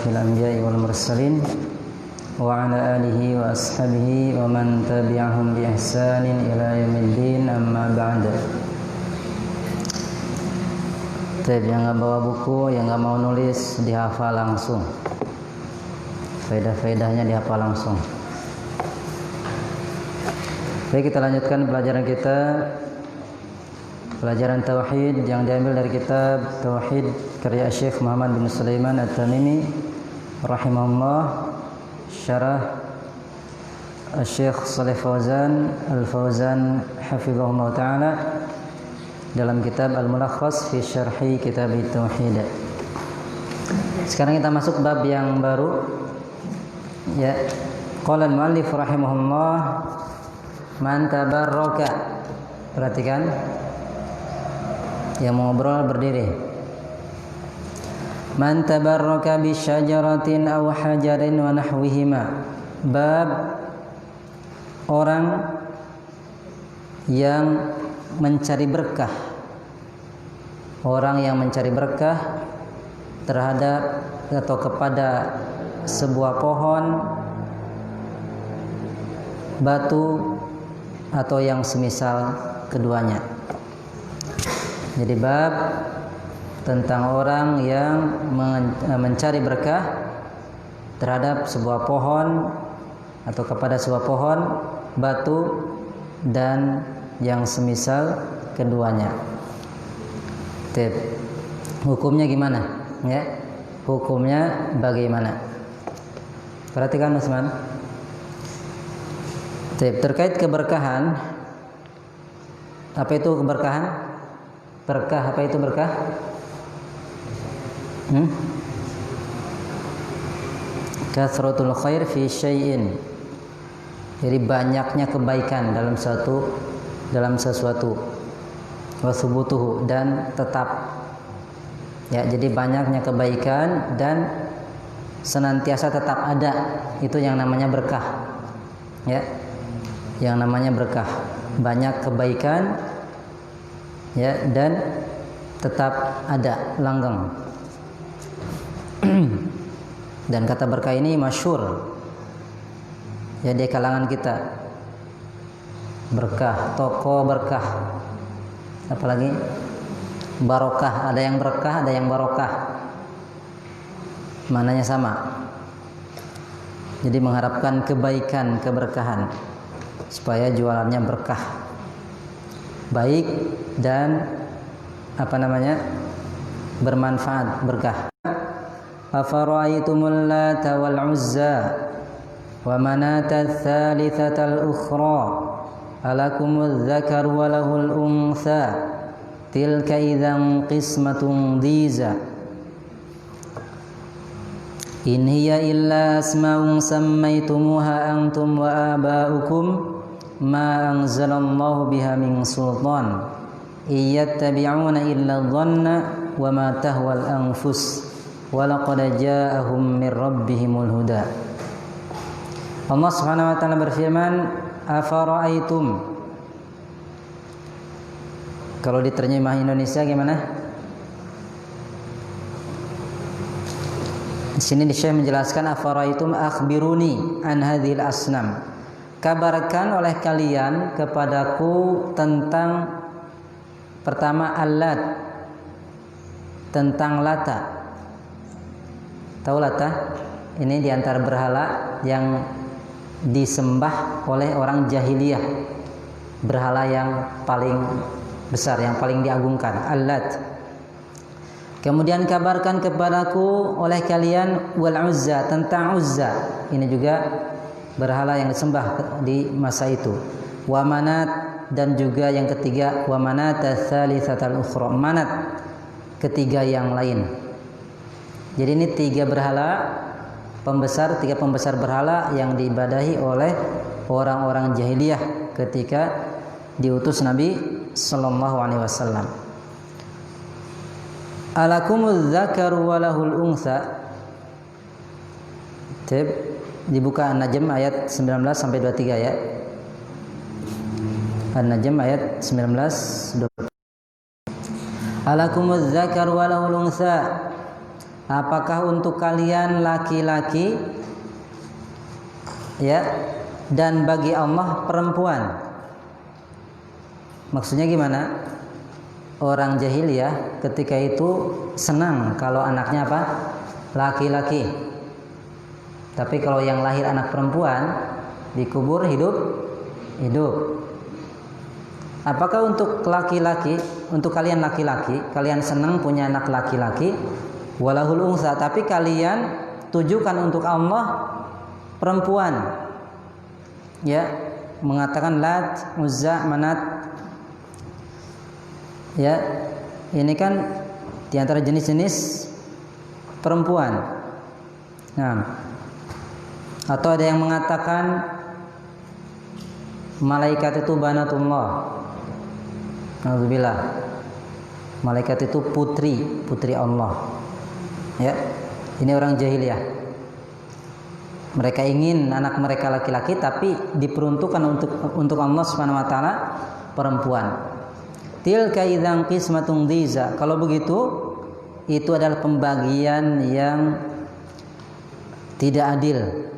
asyrafil anbiya'i wal mursalin wa ala alihi wa ashabihi wa man tabi'ahum bi ihsanin ila yaumiddin, amma ba'd. Yang nggak bawa buku, yang nggak mau nulis, dihafal langsung. Faedah-faedahnya dihafal langsung. Baik, kita lanjutkan pelajaran kita. Pelajaran Tauhid yang diambil dari kitab Tauhid karya Syekh Muhammad bin Sulaiman At-Tamimi rahimahullah, syarah Syekh Shalih Fauzan Al-Fauzan hafizahullah ta'ala dalam kitab Al-Mulakhas fi Syarhi Kitab Tauhid. Sekarang kita masuk bab yang baru. Ya, qala al-muallif rahimahullah, man tabarraka. Perhatikan, yang mau ngobrol berdiri. Man tabarraka bi syajaratin aw hajarin wa nahwihima. Bab orang yang mencari berkah. Orang yang mencari berkah terhadap atau kepada sebuah pohon, batu, atau yang semisal keduanya. Jadi bab tentang orang yang mencari berkah terhadap sebuah pohon atau kepada sebuah pohon, batu, dan yang semisal keduanya. Tip. Hukumnya gimana? Ya, hukumnya bagaimana? Perhatikan Usman. Tip. Terkait keberkahan. Apa itu keberkahan? Berkah, apa itu berkah? Kathratul khair fi syai'in. Jadi banyaknya kebaikan dalam sesuatu. Wa thubutuhu, dan tetap. Ya, jadi banyaknya kebaikan dan senantiasa tetap ada. Itu yang namanya berkah. Ya. Yang namanya berkah. Banyak kebaikan, ya, dan tetap ada, langgeng. Dan kata berkah ini masyhur ya di kalangan kita. Berkah, toko berkah, apalagi barokah. Ada yang berkah, ada yang barokah, maknanya sama. Jadi mengharapkan kebaikan, keberkahan, supaya jualannya berkah, baik dan bermanfaat, berkah. Afara'aytumul Lata wal Uzza wa Manata ats-tsalitsata al-ukhra alakumudz dzakaru wa lahul untha tilka idzan qismatun dhiza in hiya illa asma'un sammaytumuha antum wa aba'ukum ma anzalallahu biha min sultan iyattabi'una illa dhanna wa ma tahwal anfus wa laqad ja'ahum min rabbihimul huda. Allah Subhanahu wa taala berfirman, afara'aitum. Kalau diterjemah Indonesia gimana? Di sini Syekh menjelaskan, afara'aitum akhbiruni an hadhil asnam. Kabarkan oleh kalian kepadaku tentang, pertama, Al-Lat, tentang Lata. Tahu Lata? Ini diantara berhala yang disembah oleh orang jahiliyah. Berhala yang paling besar, yang paling diagungkan, Al-Lat. Kemudian kabarkan kepadaku oleh kalian wal Uzza, tentang Uzza. Ini juga berhala yang disembah di masa itu. Wa Manat, dan juga yang ketiga, wa Manata ats-tsalitsata al-ukhra, Manat ketiga yang lain. Jadi ini tiga pembesar berhala yang diibadahi oleh orang-orang jahiliyah ketika diutus Nabi sallallahu alaihi wasallam. Alakumudz dzakaru wa lahul untha. Dibuka An-Najm ayat 19 sampai 23 ya. An-Najm ayat 19. Alakumudz dzakaru wa lahul untha Apakah untuk kalian laki-laki ya dan bagi Allah perempuan? Maksudnya gimana? Orang jahiliyah ketika itu senang kalau anaknya apa? Laki-laki. Tapi kalau yang lahir anak perempuan dikubur hidup. Apakah untuk laki-laki, untuk kalian laki-laki, kalian senang punya anak laki-laki? Walahul unsa, tapi kalian tujukan untuk Allah perempuan. Ya, mengatakan Lat, Uzza, Manat. Ya, ini kan di antara jenis-jenis perempuan. Nah, atau ada yang mengatakan malaikat itu banatullah. Alhamdulillah. Malaikat itu putri Allah. Ya, ini orang jahiliyah. Mereka ingin anak mereka laki-laki, tapi diperuntukkan untuk Allah Subhanahu Wa Taala perempuan. Tilka idzan qismatun dhiza. Kalau begitu, itu adalah pembagian yang tidak adil,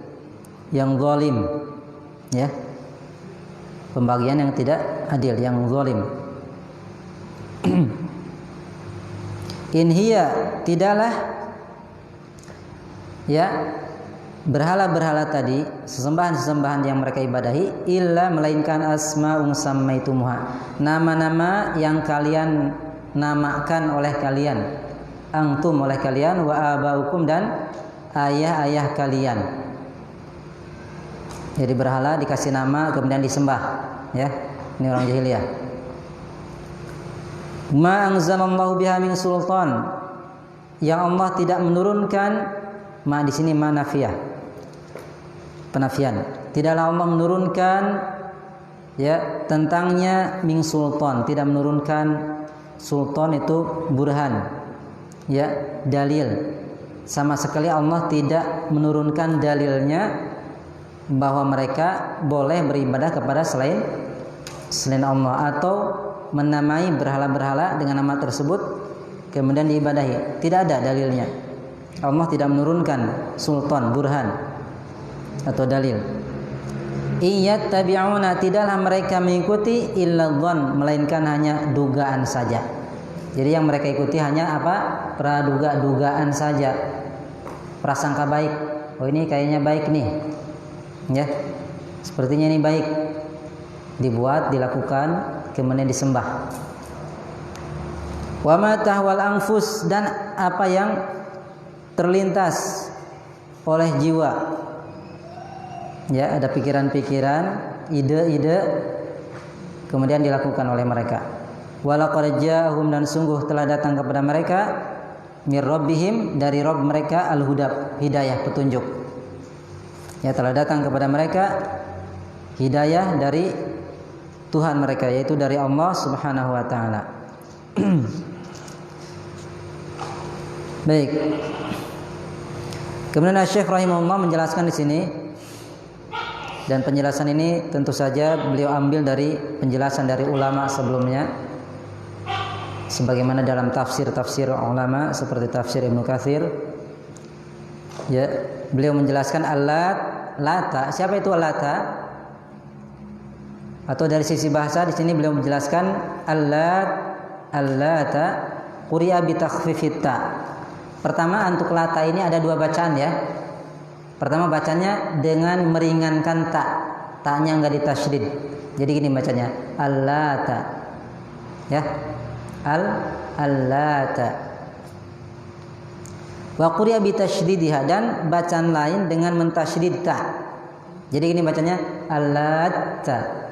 yang zalim, ya. Pembagian yang tidak adil, yang zalim. In hiya, tidaklah ya berhala-berhala tadi, sesembahan-sesembahan yang mereka ibadahi, illa melainkan asma'un sammaitumuha, nama-nama yang kalian namakan oleh kalian, antum oleh kalian, wa abaukum dan ayah-ayah kalian. Jadi berhala dikasih nama kemudian disembah, ya. Ini orang jahiliyah. Ma anzalallahu biha min sultan, yang Allah tidak menurunkan, ma di sini ma nafiyah, penafian. Tidaklah Allah menurunkan ya tentangnya min sultan, tidak menurunkan. Sultan itu burhan, ya, dalil. Sama sekali Allah tidak menurunkan dalilnya bahwa mereka boleh beribadah kepada selain Allah, atau menamai berhala-berhala dengan nama tersebut kemudian diibadahi. Tidak ada dalilnya. Allah tidak menurunkan sultan, burhan atau dalil. Iyattabi'una, tidaklah mereka mengikuti illa dhann, melainkan hanya dugaan saja. Jadi yang mereka ikuti hanya apa? Praduga-dugaan saja. Prasangka baik. Oh, ini kayaknya baik nih. Ya. Sepertinya ini baik. Dibuat, dilakukan, kemudian disembah. Wa ma tahwal anfus, dan apa yang terlintas oleh jiwa. Ya, ada pikiran-pikiran, ide-ide, kemudian dilakukan oleh mereka. Walaqad ja'ahum, dan sungguh telah datang kepada mereka mir rabbihim, dari Rabb mereka, al-huda, hidayah, petunjuk. Ya, telah datang kepada mereka hidayah dari Tuhan mereka, yaitu dari Allah Subhanahu wa taala. Baik. Kemudian Syekh rahimahullah menjelaskan di sini, dan penjelasan ini tentu saja beliau ambil dari penjelasan dari ulama sebelumnya, sebagaimana dalam tafsir-tafsir ulama seperti tafsir Ibnu Katsir. Ya, beliau menjelaskan Lata. Siapa itu Lata? Atau dari sisi bahasa di sini beliau menjelaskan Allata quri'a bi takhfifit ta. Pertama, untuk Lata ini ada dua bacaan, ya. Pertama bacanya dengan meringankan ta. Ta-nya enggak ditasydid. Jadi gini bacanya, Allata. Ya. Allata. Wa quri'a bi tasydidiha, dan bacaan lain dengan mentasydid ta. Jadi gini bacanya, Allata.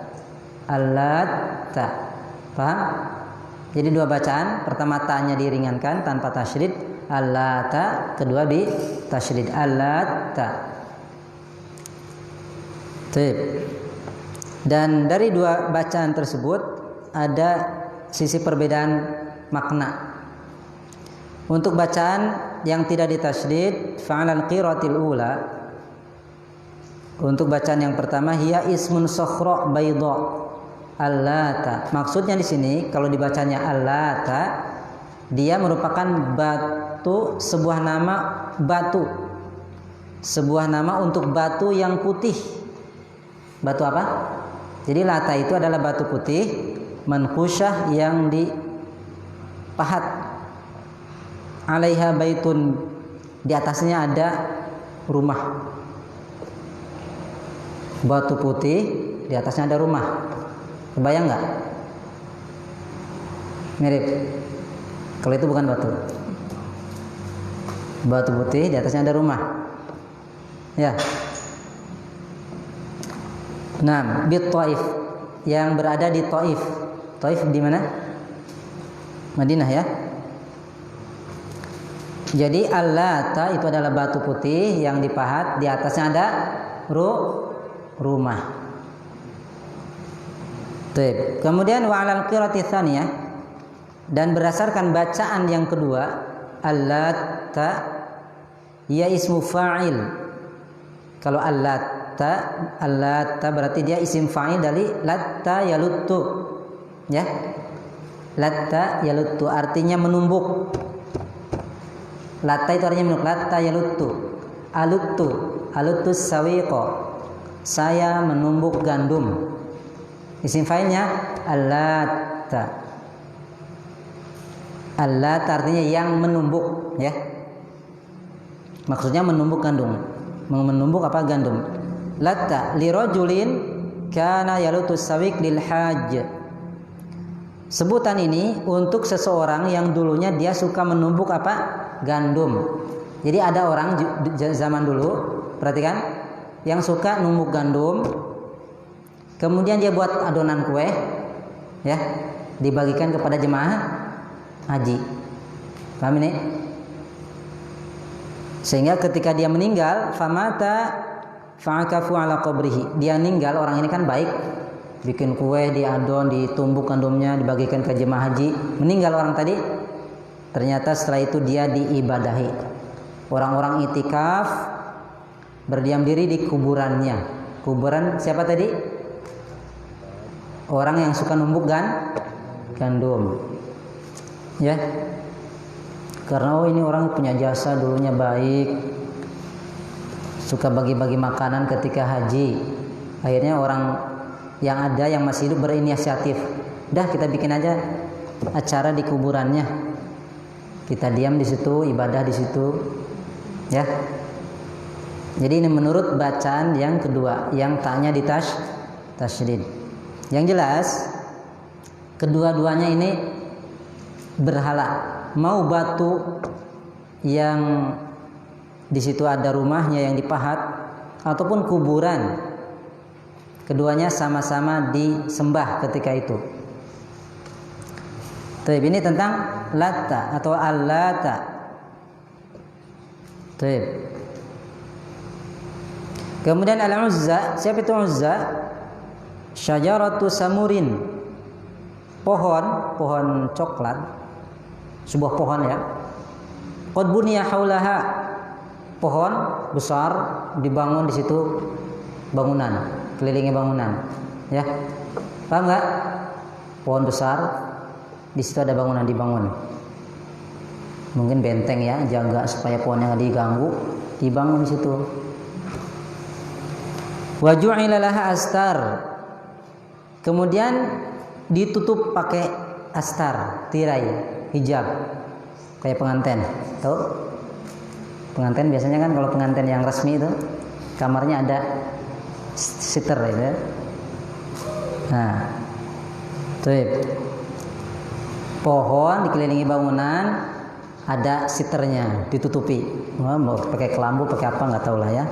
Paham? Jadi dua bacaan, pertama ta-nya diringankan tanpa tasydid, Allata, kedua di tasydid, Allata. Dan dari dua bacaan tersebut ada sisi perbedaan makna. Untuk bacaan yang tidak ditasydid, fa'alal qiratil ula, untuk bacaan yang pertama, hiya ismun sokhra bayda Allata. Maksudnya di sini kalau dibacanya Allata, dia merupakan itu sebuah nama batu. Sebuah nama untuk batu yang putih. Batu apa? Jadi Lata itu adalah batu putih, manqusyah yang dipahat. Alaiha baitun, di atasnya ada rumah. Batu putih, di atasnya ada rumah. Kebayang nggak? Mirip. Kalau itu bukan batu. Batu putih, di atasnya ada rumah. Ya. Nah, di Taif, yang berada di Taif. Taif di mana? Madinah ya. Jadi Al-Lata itu adalah batu putih yang dipahat, di atasnya ada rumah. Taib. Kemudian wa 'alal qira'ati tsaniyah, dan berdasarkan bacaan yang kedua, Al-Lata ya ismu fa'il. Kalau Al-Lata berarti dia isim fa'il dari latta yaluttu. Ya. Latta yaluttu artinya menumbuk. Latta itu artinya menumbuk. Latta yaluttu. Aluttu sawiqo. Saya menumbuk gandum. Isim fa'ilnya Al-Lata. Al-Lata artinya yang menumbuk, ya. Maksudnya menumbuk gandum. Menumbuk apa? Gandum. Latta li rajulin kana yalutu sawiq lil hajj. Sebutan ini untuk seseorang yang dulunya dia suka menumbuk apa? Gandum. Jadi ada orang zaman dulu, perhatikan, yang suka numbuk gandum. Kemudian dia buat adonan kue, ya, dibagikan kepada jemaah haji. Paham ini? Sehingga ketika dia meninggal, famata fa'akafu ala qabrihi. Dia meninggal, orang ini kan baik, bikin kue, diadon, ditumbuk gandumnya, dibagikan ke jemaah haji. Meninggal orang tadi, ternyata setelah itu dia diibadahi. Orang-orang itikaf berdiam diri di kuburannya. Kuburan siapa tadi? Orang yang suka numbuk gandum. Ya. Karena ini orang punya jasa, dulunya baik, suka bagi-bagi makanan ketika haji. Akhirnya orang yang ada yang masih hidup berinisiatif, dah kita bikin aja acara di kuburannya, kita diam di situ, ibadah di situ, ya. Jadi ini menurut bacaan yang kedua, yang taknya di tasydid. Yang jelas kedua-duanya ini berhala. Mau batu yang di situ ada rumahnya yang dipahat ataupun kuburan, keduanya sama-sama disembah ketika itu. Taib, ini tentang Latta atau Al-Lata. Taib. Kemudian Al-Uzza, siapa itu Uzza? Syajaratu samurin, pohon coklat. Sebuah pohon, ya. Qad buniya haulaha, pohon besar dibangun di situ bangunan, kelilingi bangunan, ya. Paham enggak? Pohon besar di situ ada bangunan dibangun. Mungkin benteng, ya, jaga supaya pohonnya enggak diganggu, dibangun di situ. Wa ju'ila laha astar. Kemudian ditutup pakai astar, tirai, hijab, kayak pengantin. Tahu? Pengantin biasanya kan kalau pengantin yang resmi itu kamarnya ada sitter itu. Nah, tuh pohon dikelilingi bangunan, ada sitternya, ditutupi. Mau pakai kelambu, pakai apa nggak tahu lah, ya.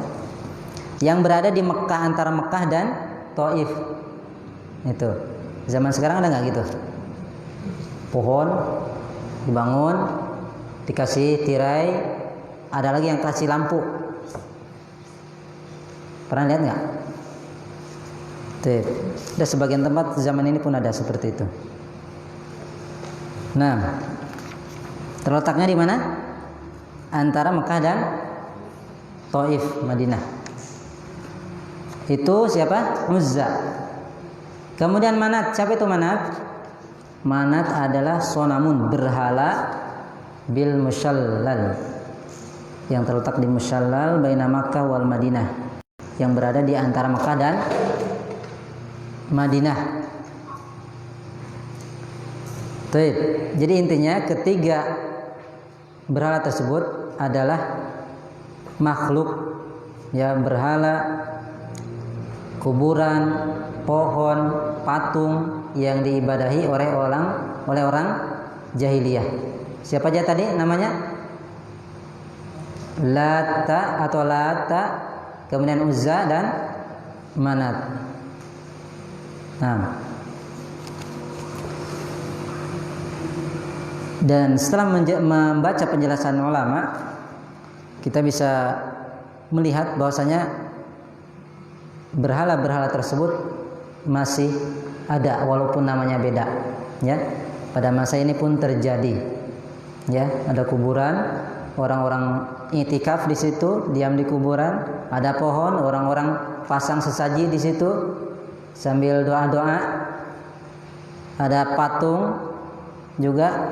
Yang berada di Mekah, antara Mekah dan Taif. Itu zaman sekarang ada nggak gitu? Pohon dibangun, dikasih tirai, ada lagi yang kasih lampu. Pernah lihat nggak? Tuh, ada sebagian tempat zaman ini pun ada seperti itu. Nah, terletaknya di mana? Antara Mekah dan Taif, Madinah. Itu siapa? Uzza. Kemudian Manat, siapa itu Manat? Manat adalah sonamun, berhala bil Mushallal, yang terletak di Mushallal baina Makkah wal Madinah, yang berada di antara Makkah dan Madinah. Baik. Jadi intinya ketiga berhala tersebut adalah makhluk, ya, berhala, kuburan, pohon, patung yang diibadahi oleh orang jahiliyah. Siapa aja tadi namanya? Lata atau Lata, kemudian Uzza dan Manat. Nah, dan setelah membaca penjelasan ulama, kita bisa melihat bahwasanya berhala-berhala tersebut masih ada walaupun namanya beda, ya. Pada masa ini pun terjadi, ya, ada kuburan, orang-orang i'tikaf di situ, diam di kuburan, ada pohon, orang-orang pasang sesaji di situ sambil doa-doa, ada patung juga,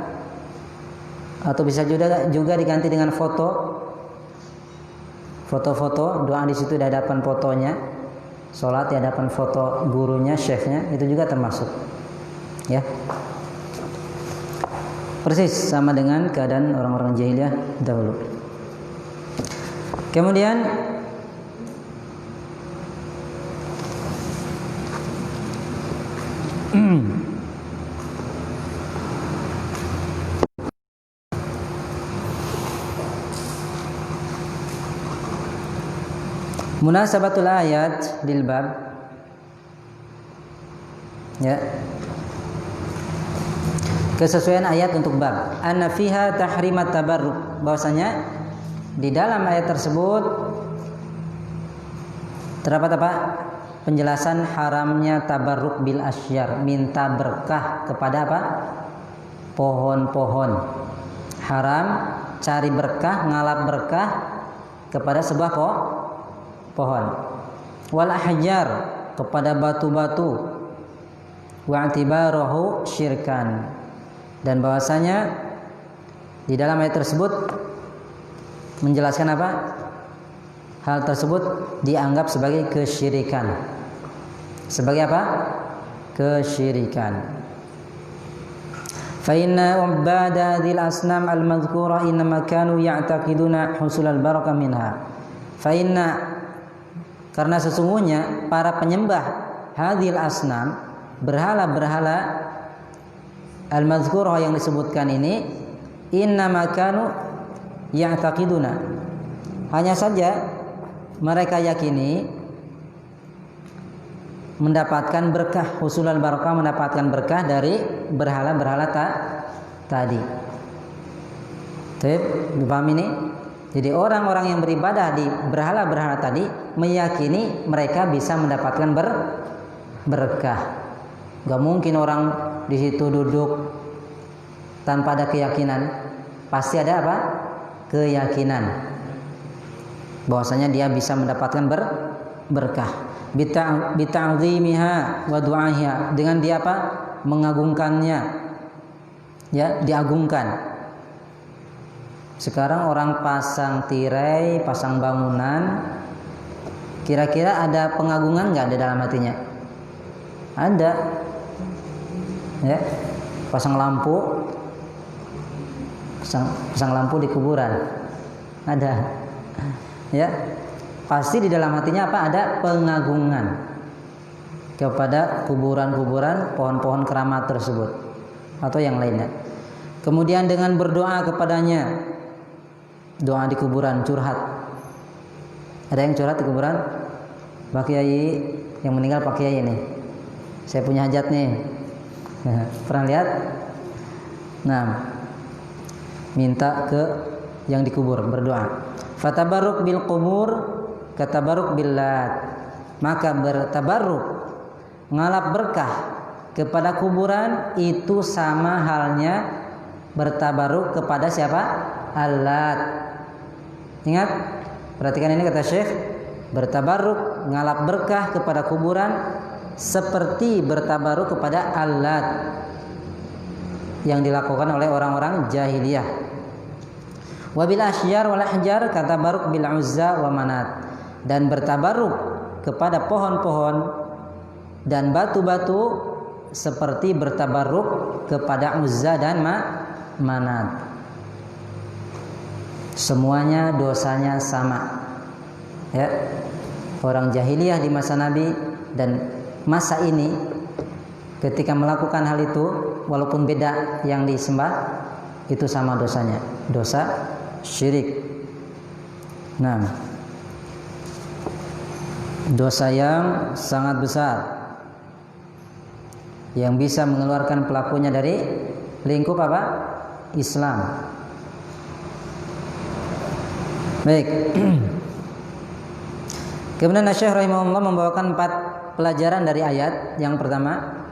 atau bisa juga diganti dengan foto-foto, doa di situ di hadapan fotonya, sholat di hadapan foto gurunya, syekhnya, itu juga termasuk, ya. Persis sama dengan keadaan orang-orang jahiliyah dahulu. Kemudian munasabatul ayat lil bab, ya, kesesuaian ayat untuk bab. Anna fiha tahrimat tabarruk, bahwasanya di dalam ayat tersebut terdapat apa? Penjelasan haramnya tabarruk bil asyar, minta berkah kepada apa? Pohon-pohon. Haram cari berkah, ngalap berkah kepada sebuah pohon. Wal ahjar, kepada batu-batu. Wa i'tibarahu syirkan, dan bahwasanya di dalam ayat tersebut menjelaskan apa? Hal tersebut dianggap sebagai kesyirikan. Sebagai apa? Kesyirikan. Fa inna ubada dzil asnam al-madhkura innama kanu ya'taqiduna husul al-barakah minha. Fa inna, karena sesungguhnya para penyembah hadil asnam, berhala-berhala al-madhkurah yang disebutkan ini, innama kanu ya'taqiduna, hanya saja mereka yakini mendapatkan berkah, husulul barakah, mendapatkan berkah dari berhala-berhala tadi. Dipaham ini? Jadi orang-orang yang beribadah di berhala-berhala tadi meyakini mereka bisa mendapatkan berkah. Gak mungkin orang di situ duduk tanpa ada keyakinan. Pasti ada apa? Keyakinan bahwasanya dia bisa mendapatkan berkah. Bita'zimiha wa du'ahiha, dengan dia apa? Mengagungkannya, ya, diagungkan. Sekarang orang pasang tirai, pasang bangunan, kira-kira ada pengagungan nggak di dalam hatinya? Ada, ya. Pasang lampu di kuburan, ada, ya. Pasti di dalam hatinya apa? Ada pengagungan kepada kuburan-kuburan, pohon-pohon keramat tersebut atau yang lainnya. Kemudian dengan berdoa kepadanya, doa di kuburan, curhat. Ada yang curhat di kuburan? Pak Kiai yang meninggal, Pak Kiai ini, saya punya hajat nih. Pernah lihat? Nah, minta ke yang dikubur, berdoa. Fatabarruk bil qubur katabarruk billat, maka bertabarruk, ngalap berkah kepada kuburan itu sama halnya bertabarruk kepada siapa? Allat. Ingat, perhatikan ini kata Syekh, bertabarruk, ngalap berkah kepada kuburan seperti bertabaruk kepada Allat yang dilakukan oleh orang-orang jahiliyah. Wa bil asyjar wal ahjar katabaruk bil Uzza wa Manat, dan bertabaruk kepada pohon-pohon dan batu-batu seperti bertabaruk kepada Uzza dan Manat. Semuanya dosanya sama. Ya. Orang jahiliyah di masa Nabi dan masa ini ketika melakukan hal itu, walaupun beda yang disembah, itu sama dosanya, dosa syirik. Nah, dosa yang sangat besar yang bisa mengeluarkan pelakunya dari lingkup apa? Islam. Baik. Kemudian Syekh rahimahullah membawakan 4 pelajaran dari ayat. Yang pertama,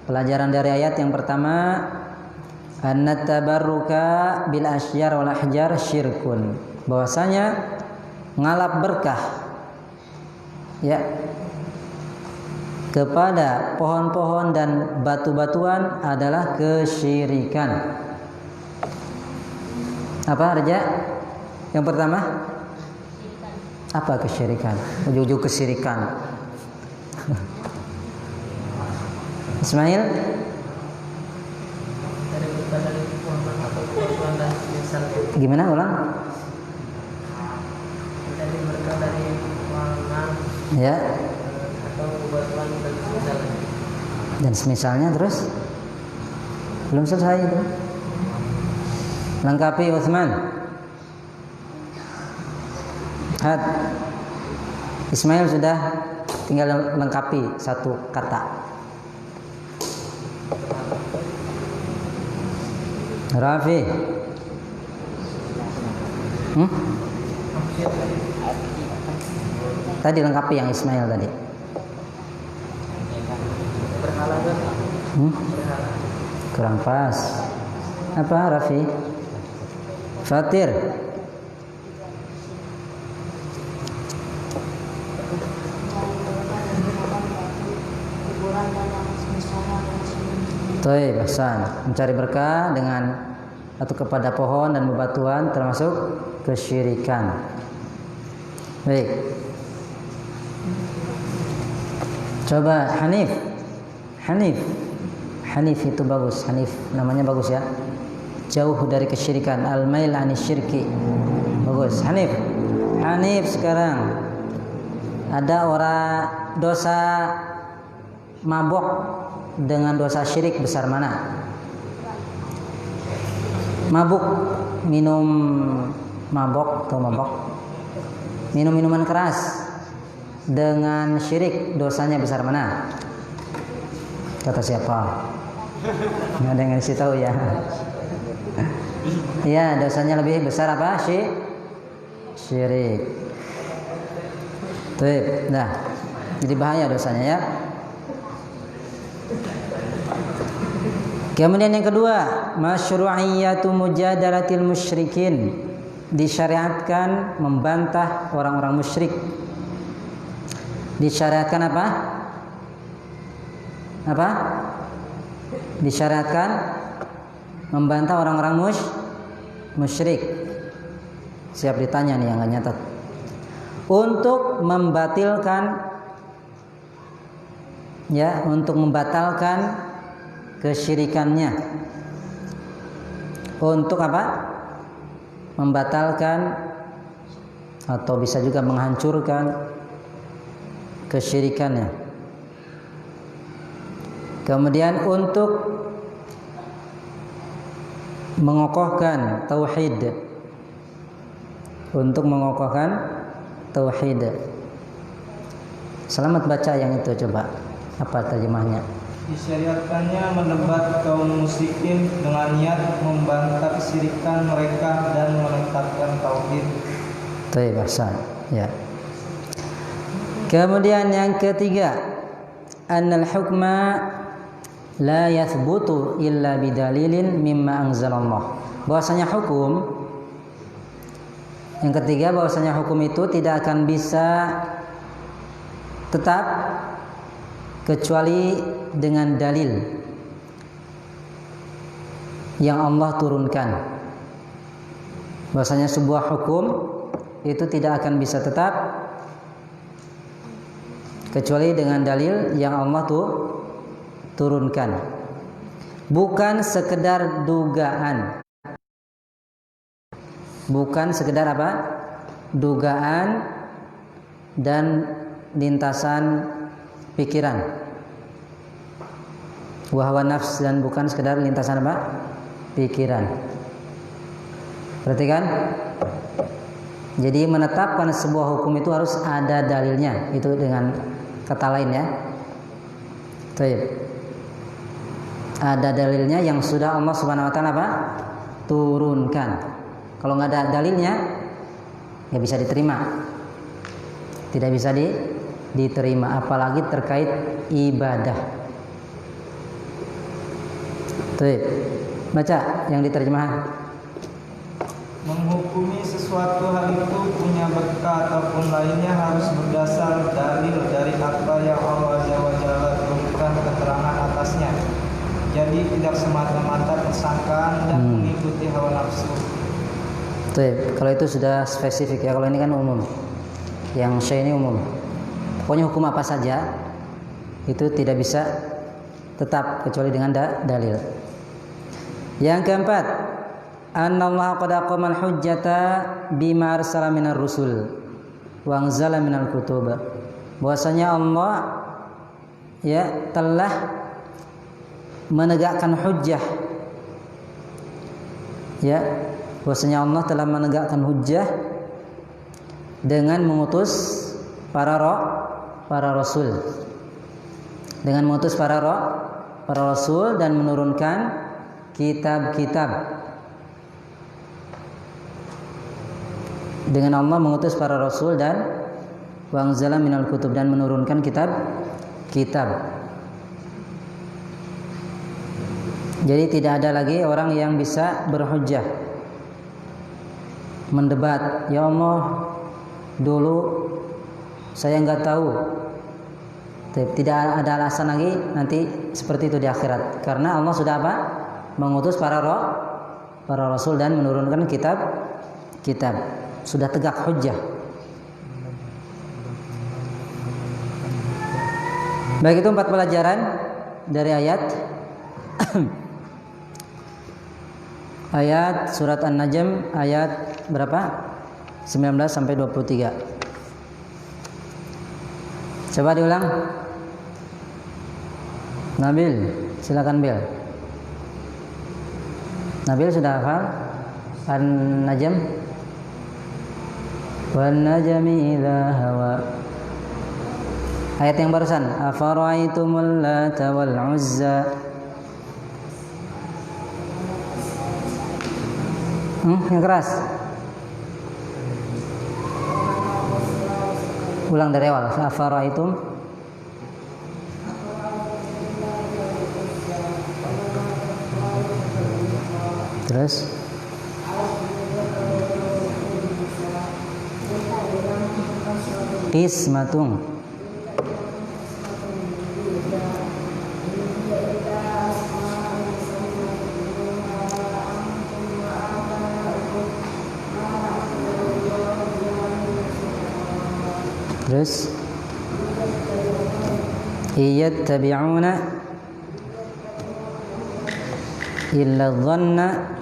pelajaran dari ayat yang pertama, anna tabarruka bil asyjar wal ahjar syirkun. Bahwasanya ngalap berkah ya kepada pohon-pohon dan batu-batuan adalah kesyirikan. Apa Raja? Yang pertama, apa kesyirikan? Ujung-ujung kesyirikan. Ismail? Gimana ulang? Ya. Dan semisalnya terus? Belum selesai itu. Lengkapi Utsman. Had. Ismail sudah tinggal lengkapi satu kata. Rafi. Tadi lengkapi yang Ismail tadi. Kurang pas. Apa Rafi? Fatir. Baik, Hasan. Mencari berkah dengan atau kepada pohon dan bebatuan termasuk kesyirikan. Baik. Coba Hanif. Hanif itu bagus. Hanif namanya bagus ya. Jauh dari kesyirikan. Al-mail anis syirki. Bagus. Hanif sekarang. Ada orang dosa mabuk dengan dosa syirik besar mana? Mabuk, minum mabok atau mabok, minum minuman keras dengan syirik dosanya besar mana? Kata siapa? Nggak ada yang ngasih tahu ya. Iya, dosanya lebih besar apa? Syirik. Tuh, nah, jadi bahaya dosanya ya. Kemudian yang kedua, masyru'iyatu mujadalatil musyrikin. Disyariatkan membantah orang-orang musyrik. Disyariatkan apa? Apa? Disyariatkan membantah orang-orang musyrik. Siap ditanya nih yang enggak nyatat. Untuk membatalkan ya, untuk membatalkan kesyirikannya. Untuk apa? Membatalkan atau bisa juga menghancurkan kesyirikannya. Kemudian untuk mengokohkan tauhid. Untuk mengokohkan tauhid. Selamat baca yang itu coba. Apa terjemahnya? Disyariatkannya mendebat kaum musyrikin dengan niat membantah kesyirikan mereka dan menetapkan tauhid. Baik, Hasan. Ya. Kemudian yang ketiga, annal hukma la yathbutu illa bidalilin mimma anzalallah. Bahwasanya hukum, yang ketiga bahwasanya hukum itu tidak akan bisa tetap kecuali dengan dalil yang Allah turunkan. bahwasanya sebuah hukum itu tidak akan bisa tetap kecuali dengan dalil yang Allah turunkan. Bukan sekedar dugaan. Bukan sekedar apa? Dugaan dan lintasan pikiran. Wa hawa nafs, dan bukan sekedar lintasan apa? Pikiran. Perhatikan. Jadi menetapkan sebuah hukum itu harus ada dalilnya. Itu dengan kata lain ya. Baik. Ada dalilnya yang sudah Allah Subhanahu wa taala apa? Turunkan. Kalau nggak ada dalilnya, nggak bisa diterima. Tidak bisa diterima, apalagi terkait ibadah. Baik. Baca yang diterjemahkan. Menghukumi sesuatu hal itu punya bekal ataupun lainnya harus berdasar dalil dari apa yang Allah Azza wa Jalla turunkan keterangan atasnya. Jadi tidak semata-mata persangkaan dan mengikuti hawa nafsu. Baik, kalau itu sudah spesifik ya. Kalau ini kan umum. Yang saya ini umum. Pokoknya hukum apa saja itu tidak bisa tetap kecuali dengan dalil. Yang keempat, annallaha qad aqamal hujjata bima arsala minar rusul wa anzala minal kutub. Bahwasanya Allah ya telah menegakkan hujjah. Ya, bahwasanya Allah telah menegakkan hujjah dengan mengutus para rasul. Dengan mengutus para rasul dan menurunkan kitab-kitab. Dengan Allah mengutus para rasul dan wa anzala minal kutub, dan menurunkan kitab. Jadi tidak ada lagi orang yang bisa berhujjah, mendebat, ya Allah dulu saya nggak tahu. Tidak ada alasan lagi nanti seperti itu di akhirat, karena Allah sudah apa? Mengutus para rasul dan menurunkan kitab. Sudah tegak hujjah. Baik, itu 4 pelajaran dari ayat ayat surat An-Najm ayat berapa? 19 sampai 23. Coba diulang. Nabil, silakan Bil. Nabil sudah hafal An-Najm? Wan najmi idza hawa. Ayat yang barusan, afara'aitumul lata wal uzza. Yang keras. Ulang dari awal. Afara'aitum. Terus qismatun. Terus iyattabi'una illa dhanna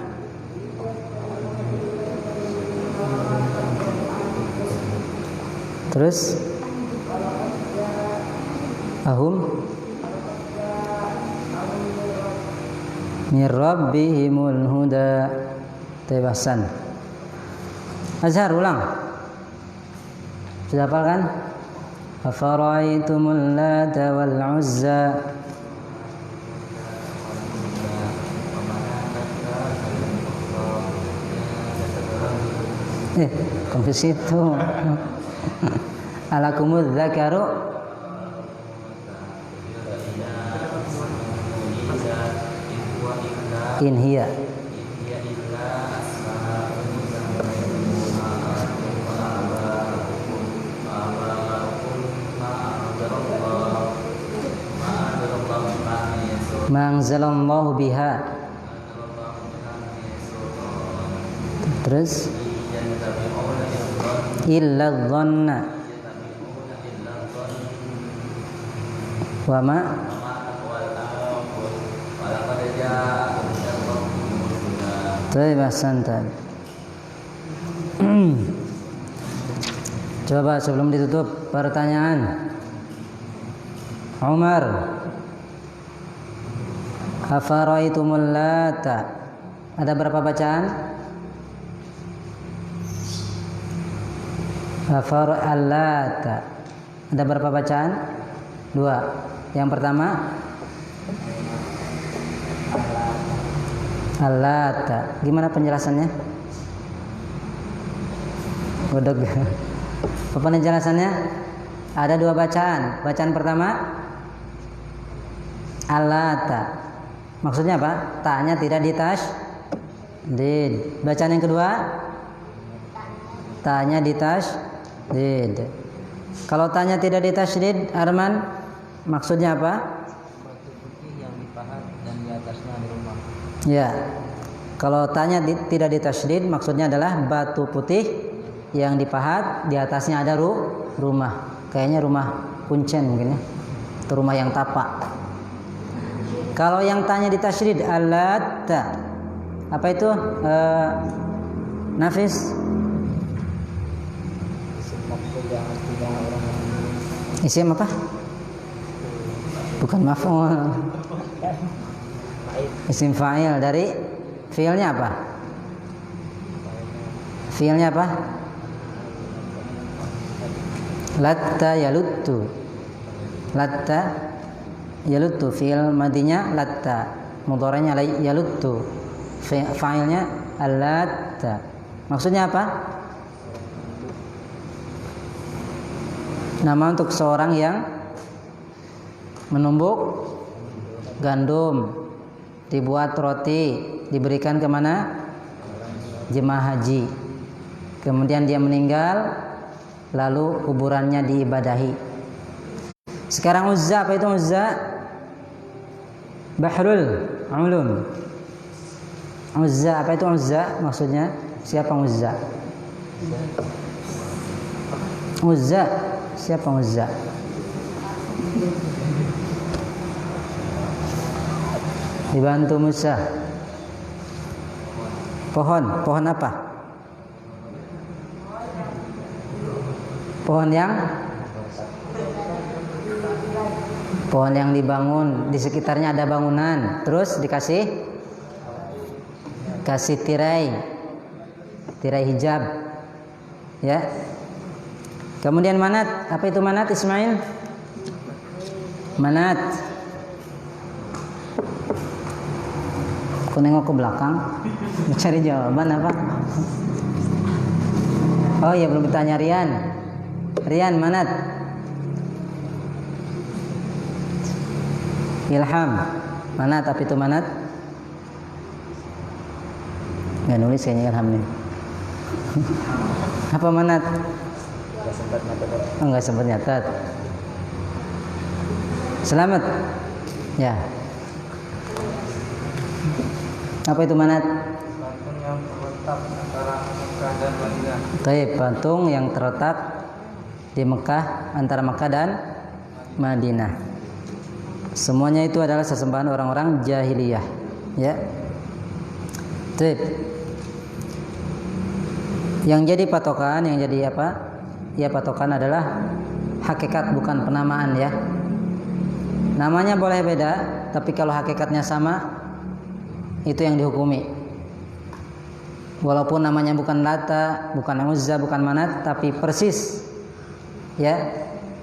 terus ahum min rabbihimul huda. Tebasan. Azhar, ulang. Sudah hafal kan? Afara'aitumul lata wal uzza. Ke situ. Alakumul dzakaru in hiya. Ma'anzalallahu biha. Terus illa dhanna wa ma Baik, ahsanta. Coba sebelum ditutup pertanyaan. Umar, afaraitumul lata. Ada berapa bacaan? Afara'allata. Ada berapa bacaan? 2. Yang pertama Allata. Gimana penjelasannya? Godog. Apa penjelasannya? Ada 2 bacaan. Bacaan pertama Allata. Maksudnya apa? Ta-nya tidak ditasydid. Bacaan yang kedua ta-nya ditasydid. Kalau ta-nya tidak ditasydid, Arman, maksudnya apa? Batu putih yang dipahat dan di atasnya ada rumah. Ya. Kalau ta-nya tidak ditasydid, maksudnya adalah batu putih yang dipahat, di atasnya ada rumah. Kayaknya rumah kuncen mungkin ya. Atau rumah yang tapak. Kalau yang ta-nya ditasydid, allata. Apa itu? Nafis? Isim apa? Bukan maf'ul. Isim fa'il dari fi'ilnya apa? Fi'ilnya apa? Latta yaluttu. Latta yaluttu, fi'il madinya latta, mudhari'nya yaluttu, fa'ilnya allatta. Maksudnya apa? Nama untuk seorang yang menumbuk gandum, dibuat roti, diberikan kemana? Jemaah haji. Kemudian dia meninggal, lalu kuburannya diibadahi. Sekarang Uzza, apa itu Uzza? Bahrul Ulum. Uzza, apa itu Uzza? Maksudnya siapa Uzza? Uzza, siapa Uzza? Dibantu Musa. Pohon apa? Pohon yang dibangun, di sekitarnya ada bangunan, terus dikasih tirai hijab, ya. Kemudian manat, apa itu manat Ismail? Manat. Aku nengok ke belakang, mencari jawaban apa? Oh ya, belum ditanya Rian. Rian, manat. Ilham, manat, apa itu manat? Nggak nulis kayaknya Ilham nih. Apa manat? Nggak sempat nyatat. Selamat. Ya. Apa itu manat? Patung yang terletak antara Mekah dan Madinah. Baik, patung yang terletak di Mekah, antara Mekah dan Madinah. Semuanya itu adalah sesembahan orang-orang jahiliyah, ya. Baik. Yang jadi patokan, yang jadi apa? Ya, patokan adalah hakikat, bukan penamaan, ya. Namanya boleh beda, tapi kalau hakikatnya sama, itu yang dihukumi. Walaupun namanya bukan Lata, bukan Uzza, bukan Manat, tapi persis, ya,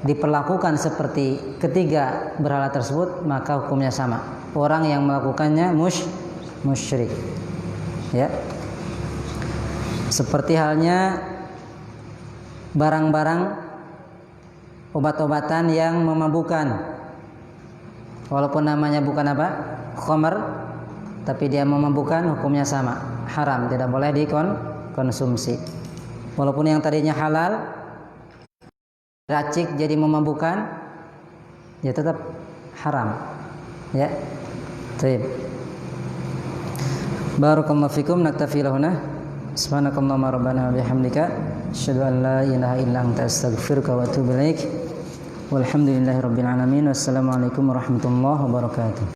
diperlakukan seperti ketiga berhala tersebut, maka hukumnya sama. Orang yang melakukannya musyrik, ya. Seperti halnya barang-barang obat-obatan yang memabukkan, walaupun namanya bukan apa? Khamr, tapi dia memabukkan, hukumnya sama, haram, tidak boleh dikonsumsi. Walaupun yang tadinya halal, racik jadi memabukkan, ya tetap haram, ya. Baik. Barakallahu fikum, naktafi lahuna. Subhanakallahumma rabbana wa bihamdika Asyhadu an la ilaha illa anta astaghfiruka wa atubu ilaik. Walhamdulillahirabbil alamin. Wassalamualaikum warahmatullahi wabarakatuh.